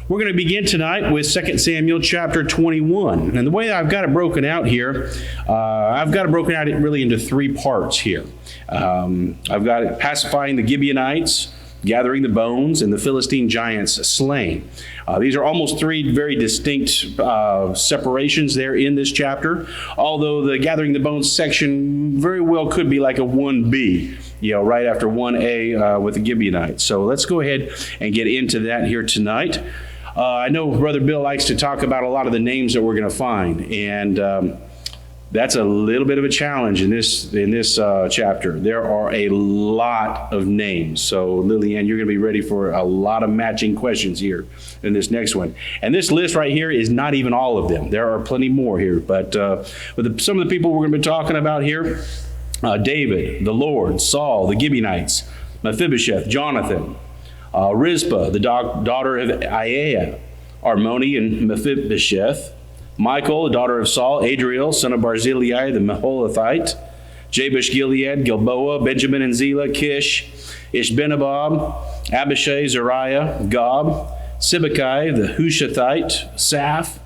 We're going to begin tonight with 2 Samuel chapter 21. And the way I've got it broken out here, I've got it broken out really into three parts here. I've got it pacifying the Gibeonites, gathering the bones, and the Philistine giants slain. These are almost three very distinct separations there in this chapter, although the gathering the bones section very well could be like a 1B, right after 1A with the Gibeonites. So let's go ahead and get into that here tonight. I know Brother Bill likes to talk about a lot of the names that we're going to find, and that's a little bit of a challenge in this chapter. There are a lot of names. So Lillian, you're going to be ready for a lot of matching questions here in this next one. And this list right here is not even all of them. There are plenty more here. But some of the people we're going to be talking about here, David, the Lord, Saul, the Gibeonites, Mephibosheth, Jonathan, Rizpah, the daughter of Aiah, Armoni and Mephibosheth, Michal, the daughter of Saul, Adriel, son of Barzillai, the Maholathite, Jabesh Gilead, Gilboa, Benjamin and Zelah, Kish, Ishbenabab, Abishai, Zariah, Gob, Sibbecai, the Hushathite, Saph,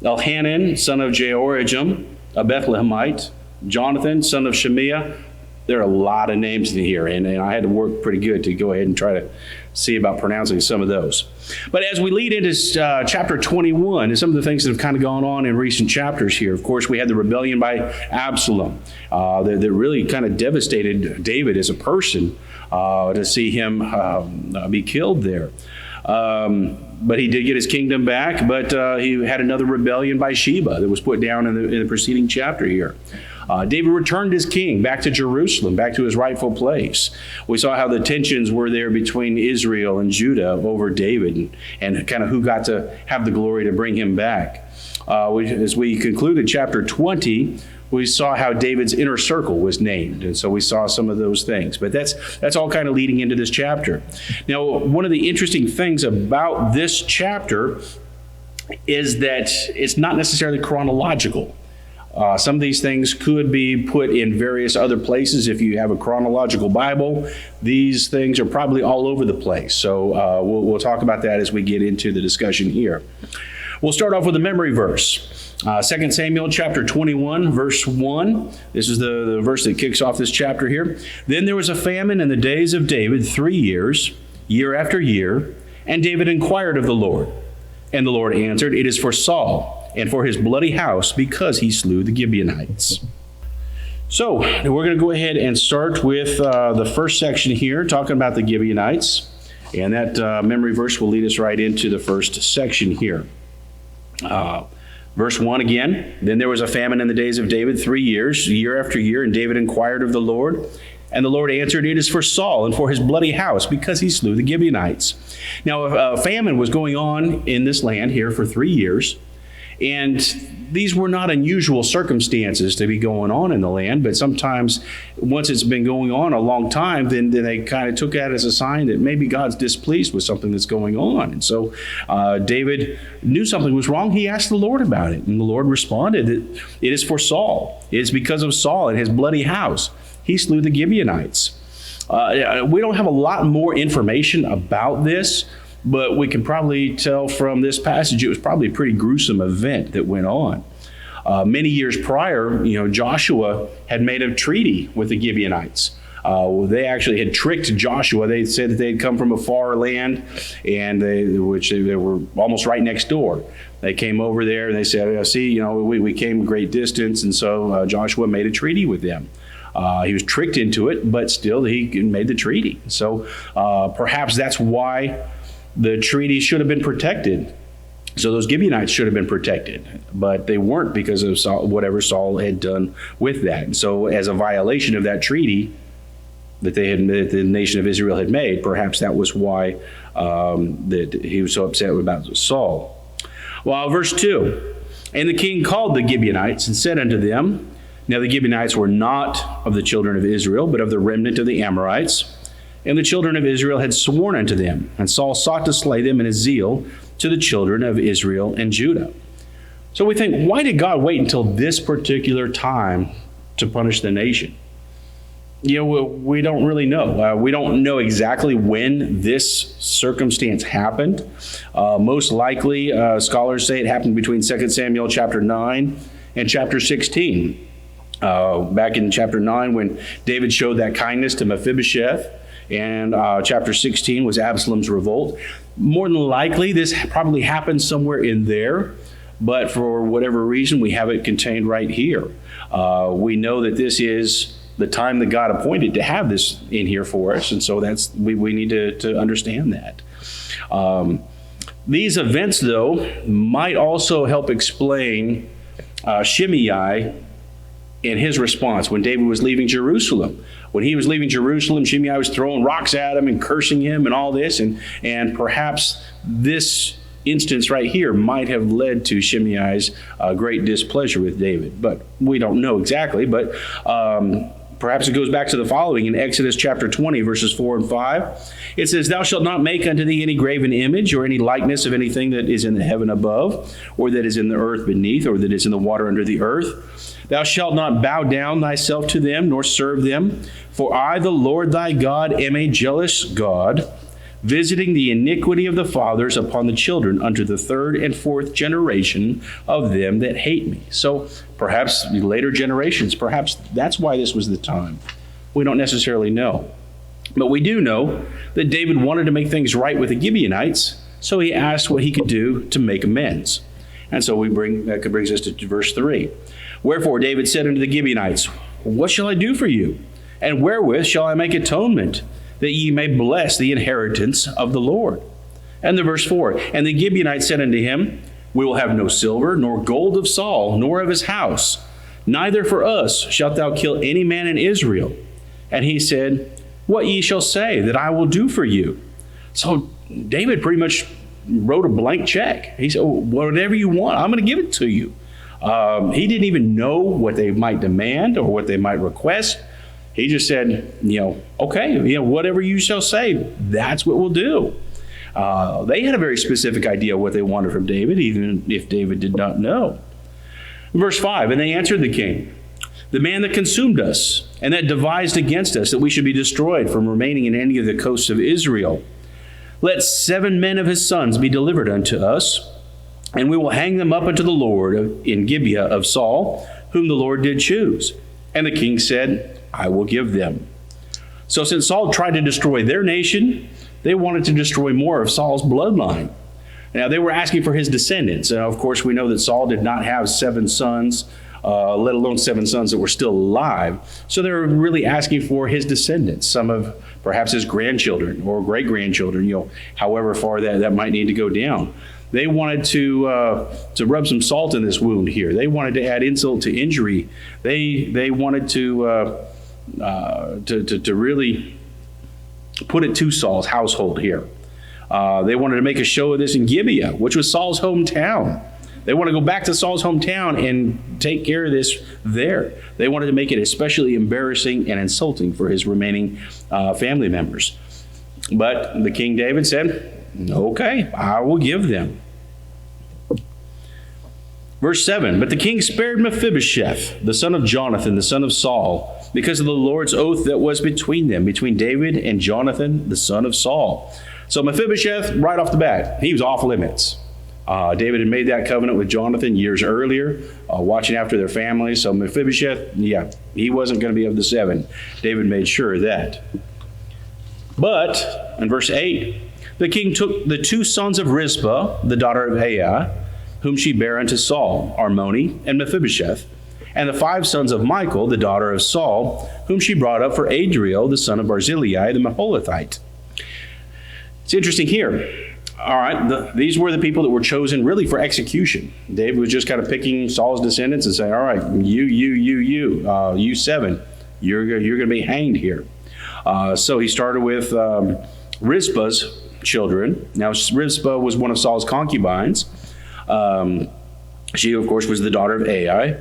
Elhanan, son of Jehoiarjam, a Bethlehemite, Jonathan, son of Shemiah. There are a lot of names in here, and I had to work pretty good to go ahead and try to see about pronouncing some of those. But as we lead into chapter 21, and some of the things that have kind of gone on in recent chapters here, of course, we had the rebellion by Absalom that really kind of devastated David as a person to see him be killed there. But he did get his kingdom back, but he had another rebellion by Sheba that was put down in the preceding chapter here. David returned as king back to Jerusalem, back to his rightful place. We saw how the tensions were there between Israel and Judah over David and kind of who got to have the glory to bring him back. As we concluded chapter 20, we saw how David's inner circle was named. And so we saw some of those things. But that's all kind of leading into this chapter. Now, one of the interesting things about this chapter is that it's not necessarily chronological. Some of these things could be put in various other places. If you have a chronological Bible, these things are probably all over the place. So we'll talk about that as we get into the discussion here. We'll start off with a memory verse. 2 Samuel chapter 21, verse 1. This is the verse that kicks off this chapter here. Then there was a famine in the days of David 3 years, year after year, and David inquired of the Lord. And the Lord answered, "It is for Saul and for his bloody house, because he slew the Gibeonites." So we're going to go ahead and start with the first section here, talking about the Gibeonites. And that memory verse will lead us right into the first section here. Verse 1 again, "Then there was a famine in the days of David 3 years, year after year, and David inquired of the Lord. And the Lord answered, 'It is for Saul and for his bloody house, because he slew the Gibeonites.'" Now, a famine was going on in this land here for 3 years. And these were not unusual circumstances to be going on in the land, but sometimes once it's been going on a long time, then they kind of took that as a sign that maybe God's displeased with something that's going on. And so David knew something was wrong. He asked the Lord about it, and the Lord responded that it is for Saul. It is because of Saul and his bloody house. He slew the Gibeonites. We don't have a lot more information about this, but we can probably tell from this passage it was probably a pretty gruesome event that went on. Many years prior, Joshua had made a treaty with the Gibeonites. They actually had tricked Joshua. They said that they had come from a far land, and they were almost right next door. They came over there and they said, "See, we came a great distance," and so Joshua made a treaty with them. He was tricked into it, but still he made the treaty. So perhaps that's why the treaty should have been protected. So those Gibeonites should have been protected, but they weren't because of whatever Saul had done with that. And so as a violation of that treaty that the nation of Israel had made, perhaps that was why that he was so upset about Saul. Well, verse 2, "And the king called the Gibeonites and said unto them," now the Gibeonites were not of the children of Israel, but of the remnant of the Amorites. "And the children of Israel had sworn unto them, and Saul sought to slay them in his zeal to the children of Israel and Judah." So we think, why did God wait until this particular time to punish the nation? We don't really know. We don't know exactly when this circumstance happened. Most likely, scholars say it happened between 2 Samuel chapter 9 and chapter 16. Back in chapter 9, when David showed that kindness to Mephibosheth, and chapter 16 was Absalom's revolt. More than likely, this probably happened somewhere in there, but for whatever reason, we have it contained right here. We know that this is the time that God appointed to have this in here for us, and so we need to understand that. These events, though, might also help explain Shimei in his response when David was leaving Jerusalem. When he was leaving Jerusalem, Shimei was throwing rocks at him and cursing him and all this, and perhaps this instance right here might have led to Shimei's great displeasure with David. But we don't know exactly, but perhaps it goes back to the following in Exodus chapter 20, verses 4 and 5. It says, "Thou shalt not make unto thee any graven image or any likeness of anything that is in the heaven above, or that is in the earth beneath, or that is in the water under the earth. Thou shalt not bow down thyself to them, nor serve them. For I, the Lord thy God, am a jealous God, visiting the iniquity of the fathers upon the children unto the third and fourth generation of them that hate me." So perhaps later generations, perhaps that's why this was the time. We don't necessarily know. But we do know that David wanted to make things right with the Gibeonites, so he asked what he could do to make amends. And so that brings us to verse 3. "Wherefore David said unto the Gibeonites, What shall I do for you? And wherewith shall I make atonement, that ye may bless the inheritance of the Lord?" And the verse 4, "And the Gibeonites said unto him, We will have no silver, nor gold of Saul, nor of his house. Neither for us shalt thou kill any man in Israel. And he said, What ye shall say that I will do for you." So David pretty much wrote a blank check. He said, "Whatever you want, I'm going to give it to you." He didn't even know what they might demand or what they might request. He just said, okay, whatever you shall say, that's what we'll do. They had a very specific idea of what they wanted from David, even if David did not know. Verse 5, "And they answered the king, The man that consumed us, and that devised against us, that we should be destroyed from remaining in any of the coasts of Israel. Let 7 men of his sons be delivered unto us, and we will hang them up unto the Lord in Gibeah of Saul, whom the Lord did choose. And the king said, I will give them." So since Saul tried to destroy their nation, they wanted to destroy more of Saul's bloodline. Now they were asking for his descendants. Of course, we know that Saul did not have 7 sons, let alone 7 sons that were still alive. So they were really asking for his descendants, some of perhaps his grandchildren or great-grandchildren, however far that might need to go down. They wanted to rub some salt in this wound here. They wanted to add insult to injury. They wanted to really put it to Saul's household here. They wanted to make a show of this in Gibeah, which was Saul's hometown. They want to go back to Saul's hometown and take care of this there. They wanted to make it especially embarrassing and insulting for his remaining family members. But the King David said, okay, I will give them. Verse 7, "But the king spared Mephibosheth, the son of Jonathan, the son of Saul, because of the Lord's oath that was between them, between David and Jonathan, the son of Saul." So Mephibosheth, right off the bat, he was off limits. David had made that covenant with Jonathan years earlier, watching after their families. So Mephibosheth, he wasn't going to be of the 7. David made sure of that. But, in verse 8, "The king took the 2 sons of Rizpah, the daughter of Aiah, whom she bare unto Saul, Armoni and Mephibosheth, and the 5 sons of Michal, the daughter of Saul, whom she brought up for Adriel, the son of Barzillai, the Maholathite." It's interesting here. All right, these were the people that were chosen really for execution. David was just kind of picking Saul's descendants and saying, all right, you 7, you're going to be hanged here. So he started with Rizpah's children. Now, Rizpah was one of Saul's concubines. She, of course, was the daughter of Ai.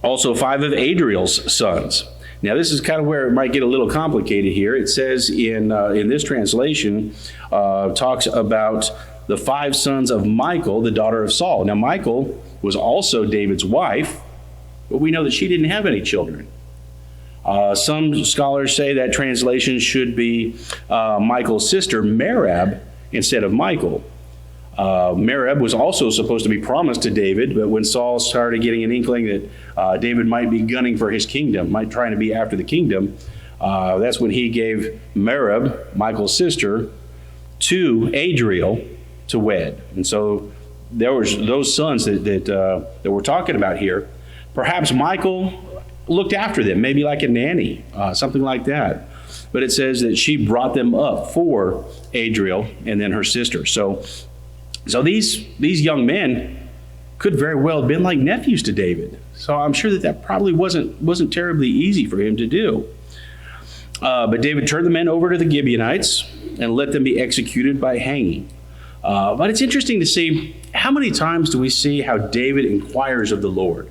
Also 5 of Adriel's sons. Now, this is kind of where it might get a little complicated here. It says in this translation, talks about the 5 sons of Michal, the daughter of Saul. Now, Michal was also David's wife, but we know that she didn't have any children. Some scholars say that translation should be Michal's sister, Merab, instead of Michal. Merab was also supposed to be promised to David, but when Saul started getting an inkling that David might be gunning for his kingdom, trying to be after the kingdom, that's when he gave Merab, Michal's sister, to Adriel to wed. And so there was those sons that we're talking about here. Perhaps Michal looked after them, maybe like a nanny, something like that. But it says that she brought them up for Adriel and then her sister. So these young men could very well have been like nephews to David. So I'm sure that probably wasn't terribly easy for him to do. But David turned the men over to the Gibeonites and let them be executed by hanging. But it's interesting to see, how many times do we see how David inquires of the Lord?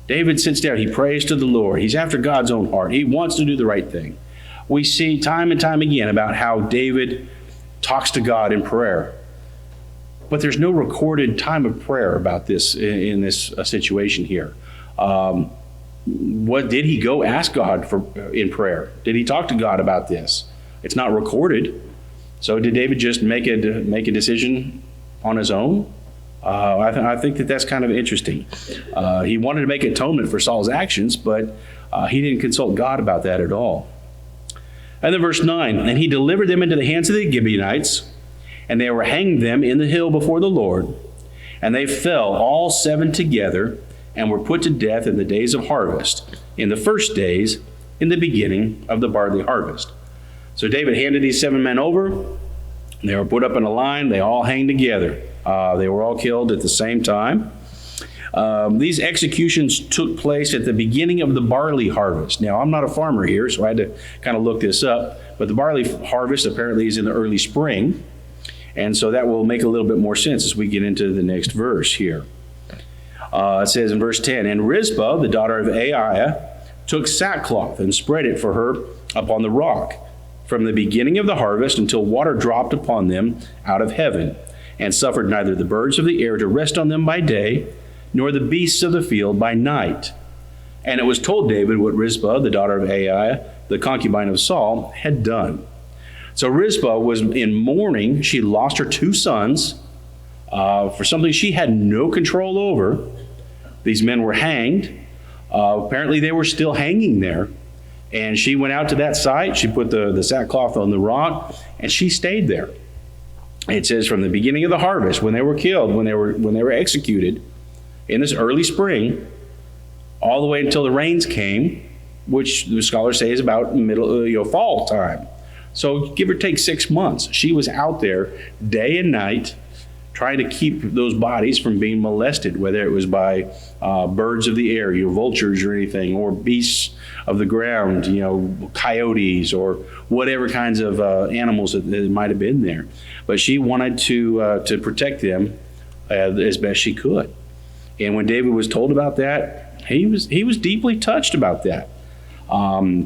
David sits down, he prays to the Lord. He's after God's own heart. He wants to do the right thing. We see time and time again about how David talks to God in prayer. But there's no recorded time of prayer about this in this situation here. What did he go ask God for in prayer? Did he talk to God about this? It's not recorded. So did David just make a decision on his own? I think that's kind of interesting. He wanted to make atonement for Saul's actions, but he didn't consult God about that at all. And then verse 9, and he delivered them into the hands of the Gibeonites, and they were hanged them in the hill before the Lord. And they fell all 7 together, and were put to death in the days of harvest, in the first days, in the beginning of the barley harvest. So David handed these 7 men over. They were put up in a line. They all hanged together. They were all killed at the same time. These executions took place at the beginning of the barley harvest. Now, I'm not a farmer here, so I had to kind of look this up. But the barley harvest apparently is in the early spring. And so that will make a little bit more sense as we get into the next verse here. It says in verse 10, and Rizpah, the daughter of Aiah, took sackcloth and spread it for her upon the rock, from the beginning of the harvest until water dropped upon them out of heaven, and suffered neither the birds of the air to rest on them by day, nor the beasts of the field by night. And it was told David what Rizpah, the daughter of Aiah, the concubine of Saul, had done. So Rizpah was in mourning. She lost her 2 sons for something she had no control over. These men were hanged. Apparently they were still hanging there. And she went out to that site. She put the sackcloth on the rock, and she stayed there. It says from the beginning of the harvest, when they were killed, when they were executed in this early spring, all the way until the rains came, which the scholars say is about fall time. So give or take 6 months. She was out there day and night trying to keep those bodies from being molested, whether it was by birds of the air, vultures or anything, or beasts of the ground, coyotes or whatever kinds of animals that might have been there. But she wanted to protect them as best she could. And when David was told about that, he was deeply touched about that.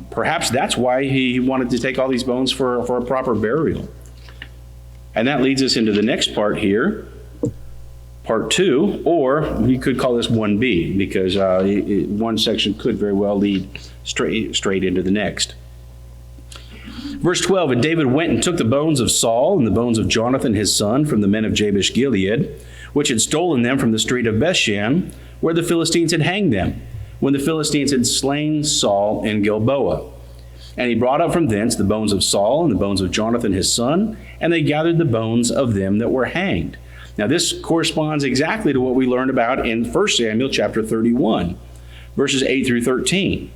Perhaps that's why he wanted to take all these bones for a proper burial. And that leads us into the next part here, part 2, or you could call this 1b, because one section could very well lead straight into the next. Verse 12, and David went and took the bones of Saul and the bones of Jonathan his son from the men of Jabesh Gilead, which had stolen them from the street of Bethshan, where the Philistines had hanged them, when the Philistines had slain Saul in Gilboa. And he brought up from thence the bones of Saul and the bones of Jonathan his son, and they gathered the bones of them that were hanged. Now this corresponds exactly to what we learned about in 1 Samuel chapter 31, verses 8 through 13.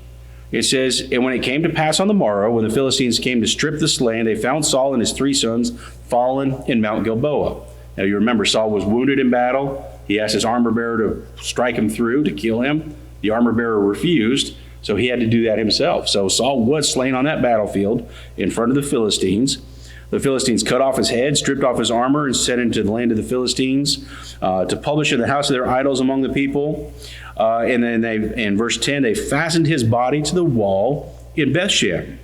It says, and when it came to pass on the morrow, when the Philistines came to strip the slain, they found Saul and his 3 sons fallen in Mount Gilboa. Now you remember Saul was wounded in battle. He asked his armor bearer to strike him through to kill him. The armor bearer refused, so he had to do that himself. So Saul was slain on that battlefield in front of the Philistines. The Philistines cut off his head, stripped off his armor, and sent him to the land of the Philistines to publish in the house of their idols among the people. And then in verse 10, they fastened his body to the wall in Bethshan.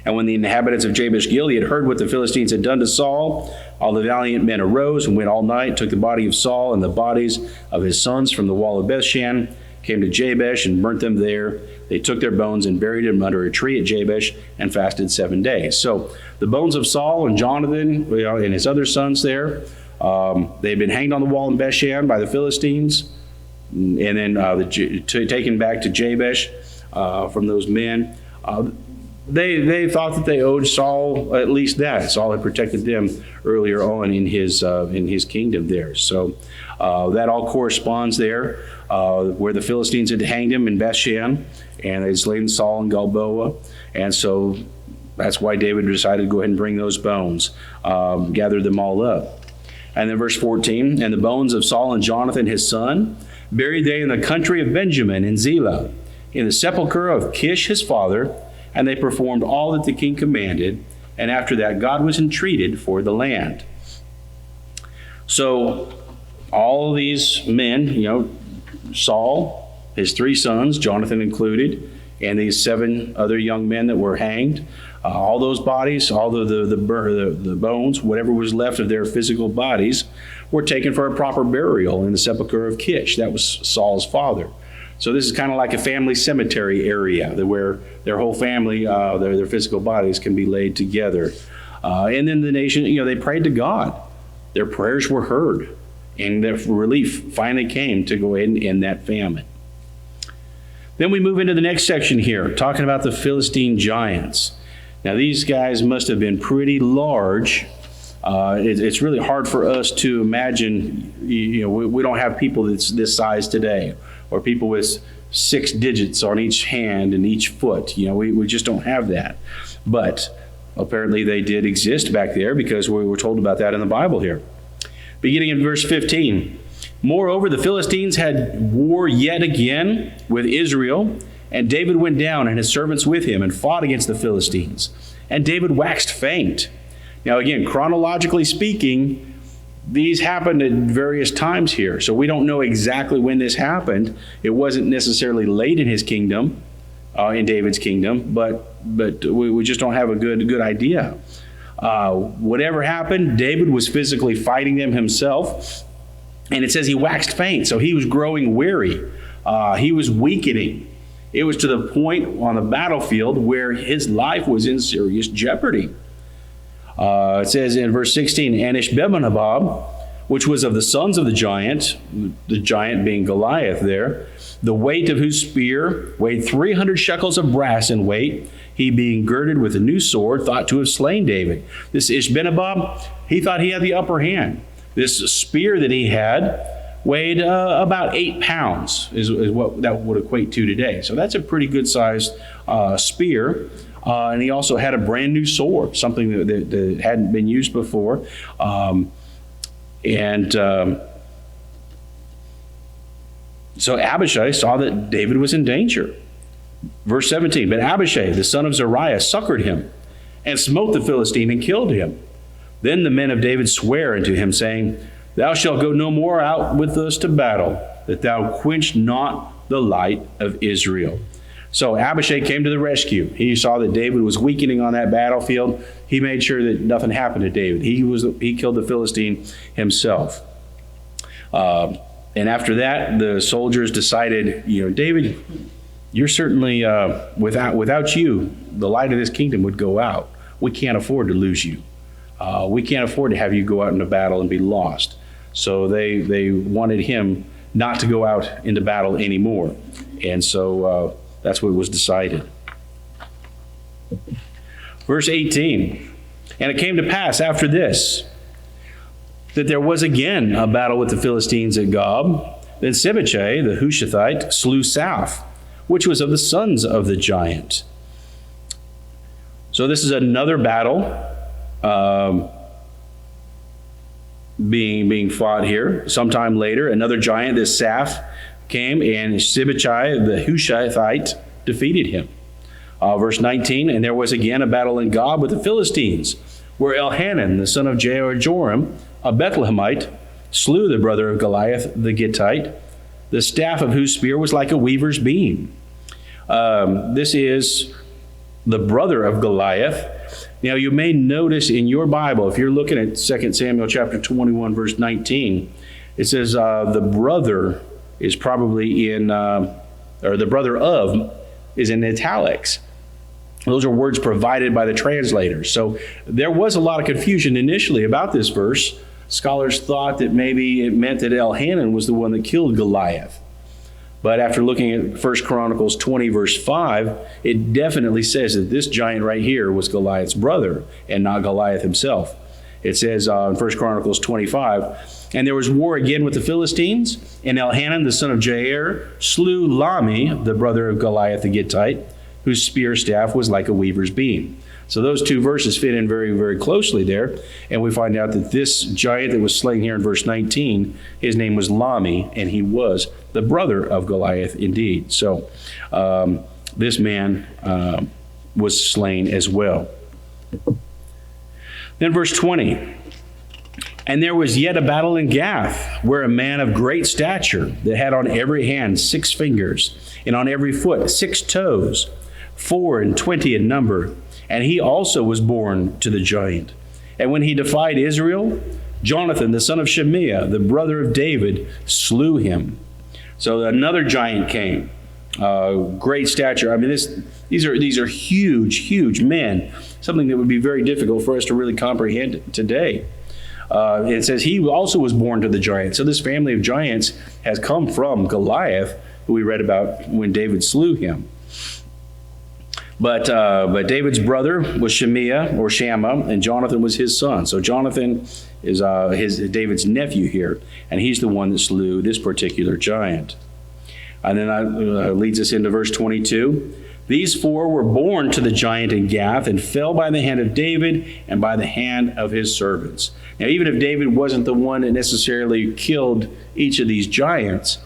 And when the inhabitants of Jabesh Gilead heard what the Philistines had done to Saul, all the valiant men arose and went all night, took the body of Saul and the bodies of his sons from the wall of Bethshan, came to Jabesh and burnt them there. They took their bones and buried them under a tree at Jabesh and fasted 7 days. So the bones of Saul and Jonathan, and his other sons there, they'd been hanged on the wall in Bethshan by the Philistines, and then taken back to Jabesh from those men. They thought that they owed Saul at least that. Saul had protected them earlier on in his kingdom there. So that all corresponds there, where the Philistines had hanged him in Bethshan, and they'd slain Saul and Gilboa. And so that's why David decided to go ahead and bring those bones, gather them all up. And then verse 14, and the bones of Saul and Jonathan his son buried they in the country of Benjamin in Zelah, in the sepulchre of Kish his father, and they performed all that the king commanded, and after that God was entreated for the land. So all these men, Saul, his 3 sons, Jonathan included, and these 7 other young men that were hanged, all those bodies, all the bones, whatever was left of their physical bodies, were taken for a proper burial in the sepulchre of Kish. That was Saul's father. So this is kind of like a family cemetery area where their whole family, their physical bodies can be laid together. And then the nation, they prayed to God. Their prayers were heard, and their relief finally came to go ahead and end that famine. Then we move into the next section here, talking about the Philistine giants. Now these guys must have been pretty large. It's really hard for us to imagine. We don't have people that's this size today, or people with 6 digits on each hand and each foot. We just don't have that. But apparently they did exist back there, because we were told about that in the Bible here. Beginning in verse 15. Moreover, the Philistines had war yet again with Israel, and David went down and his servants with him and fought against the Philistines. And David waxed faint. Now again, chronologically speaking, these happened at various times here. So we don't know exactly when this happened. It wasn't necessarily late in his kingdom, in David's kingdom, but we just don't have a good idea. Whatever happened, David was physically fighting them himself. And it says he waxed faint, so he was growing weary. He was weakening. It was to the point on the battlefield where his life was in serious jeopardy. It says in verse 16, and Ishbi-benob, which was of the sons of the giant being Goliath there, the weight of whose spear weighed 300 shekels of brass in weight, he being girded with a new sword, thought to have slain David. This Ishbi-benob, he thought he had the upper hand. This spear that he had weighed about 8 pounds, is what that would equate to today. So that's a pretty good sized spear. And he also had a brand new sword, something that hadn't been used before. So Abishai saw that David was in danger. Verse 17, but Abishai, the son of Zeruiah, succored him and smote the Philistine and killed him. Then the men of David sware unto him, saying, thou shalt go no more out with us to battle, that thou quench not the light of Israel. So Abishai came to the rescue. He saw that David was weakening on that battlefield. He made sure that nothing happened to David. He killed the Philistine himself. And after that, the soldiers decided, David, you're certainly, without you, the light of this kingdom would go out. We can't afford to lose you. We can't afford to have you go out into battle and be lost. So they wanted him not to go out into battle anymore. And so that's what was decided. Verse 18, and it came to pass after this, that there was again a battle with the Philistines at Gob. Then Sibbechai, the Hushathite, slew Saph, which was of the sons of the giant. So this is another battle being fought here. Sometime later, another giant, this Saph, came, and Sibbechai, the Hushathite, defeated him. Verse 19, and there was again a battle in Gob with the Philistines, where Elhanan, the son of Jehoram, a Bethlehemite, slew the brother of Goliath the Gittite, the staff of whose spear was like a weaver's beam. This is the brother of Goliath. Now you may notice in your Bible, if you're looking at 2 Samuel chapter 21, verse 19, it says the brother is probably in or the brother of is in italics. Those are words provided by the translators. So there was a lot of confusion initially about this verse. Scholars thought that maybe it meant that Elhanan was the one that killed Goliath. But after looking at 1 Chronicles 20, verse 5, it definitely says that this giant right here was Goliath's brother and not Goliath himself. It says in 1 Chronicles 25, and there was war again with the Philistines, and Elhanan, the son of Jair, slew Lami, the brother of Goliath the Gittite, whose spear staff was like a weaver's beam. So those two verses fit in very, very closely there. And we find out that this giant that was slain here in verse 19, his name was Lami, and he was the brother of Goliath indeed. So this man was slain as well. Then verse 20. And there was yet a battle in Gath, where a man of great stature, that had on every hand 6 fingers, and on every foot 6 toes, 24 in number. And he also was born to the giant. And when he defied Israel, Jonathan, the son of Shemaiah, the brother of David, slew him. So another giant came, great stature. I mean, these are huge, huge men, something that would be very difficult for us to really comprehend today. It says he also was born to the giant. So this family of giants has come from Goliath, who we read about when David slew him. But David's brother was Shemaiah or Shammah, and Jonathan was his son. So Jonathan is David's nephew here, and he's the one that slew this particular giant. And then that leads us into verse 22. These 4 were born to the giant in Gath and fell by the hand of David and by the hand of his servants. Now, even if David wasn't the one that necessarily killed each of these giants,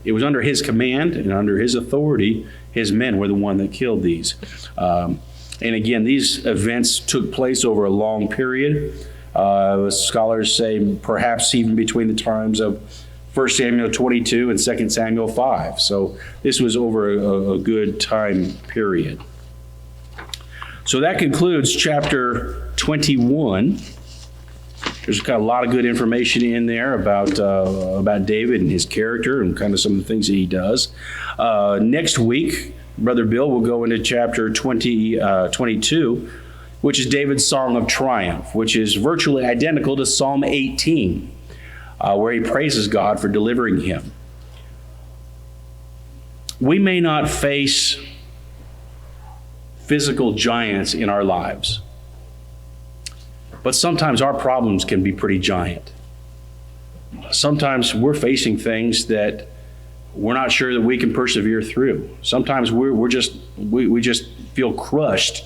it was under his command and under his authority. His men were the one that killed these. And again, these events took place over a long period. Scholars say perhaps even between the times of 1 Samuel 22 and 2 Samuel 5. So this was over a good time period. So that concludes chapter 21. There's got a lot of good information in there about David and his character and kind of some of the things that he does. Next week, Brother Bill will go into chapter 22, which is David's Song of Triumph, which is virtually identical to Psalm 18, where he praises God for delivering him. We may not face physical giants in our lives, but sometimes our problems can be pretty giant. Sometimes we're facing things that we're not sure that we can persevere through. Sometimes we just feel crushed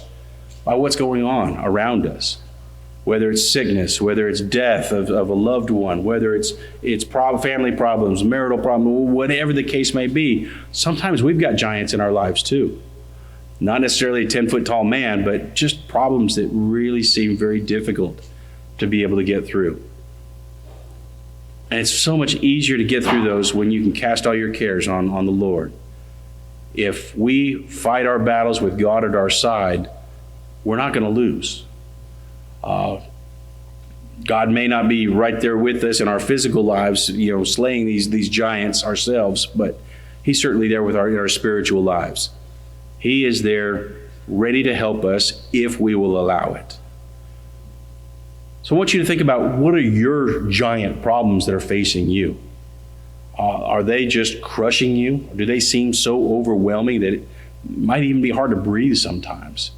by what's going on around us. Whether it's sickness, whether it's death of a loved one, whether it's family problems, marital problems, whatever the case may be. Sometimes we've got giants in our lives too. Not necessarily a 10-foot tall man, but just problems that really seem very difficult to be able to get through. And it's so much easier to get through those when you can cast all your cares on the Lord. If we fight our battles with God at our side, we're not going to lose. God may not be right there with us in our physical lives, slaying these giants ourselves, but He's certainly there with our spiritual lives. He is there ready to help us if we will allow it. So I want you to think about, what are your giant problems that are facing you? Are they just crushing you? Or do they seem so overwhelming that it might even be hard to breathe sometimes?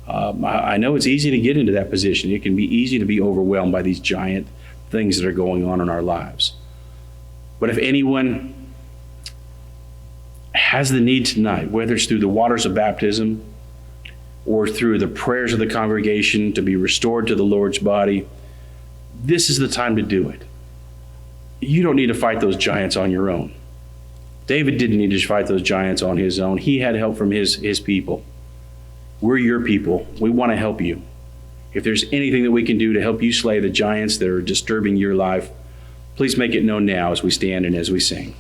I know it's easy to get into that position. It can be easy to be overwhelmed by these giant things that are going on in our lives. But if anyone has the need tonight, whether it's through the waters of baptism or through the prayers of the congregation to be restored to the Lord's body, this is the time to do it. You don't need to fight those giants on your own. David didn't need to fight those giants on his own. He had help from his people. We're your people. We want to help you. If there's anything that we can do to help you slay the giants that are disturbing your life, please make it known now as we stand and as we sing.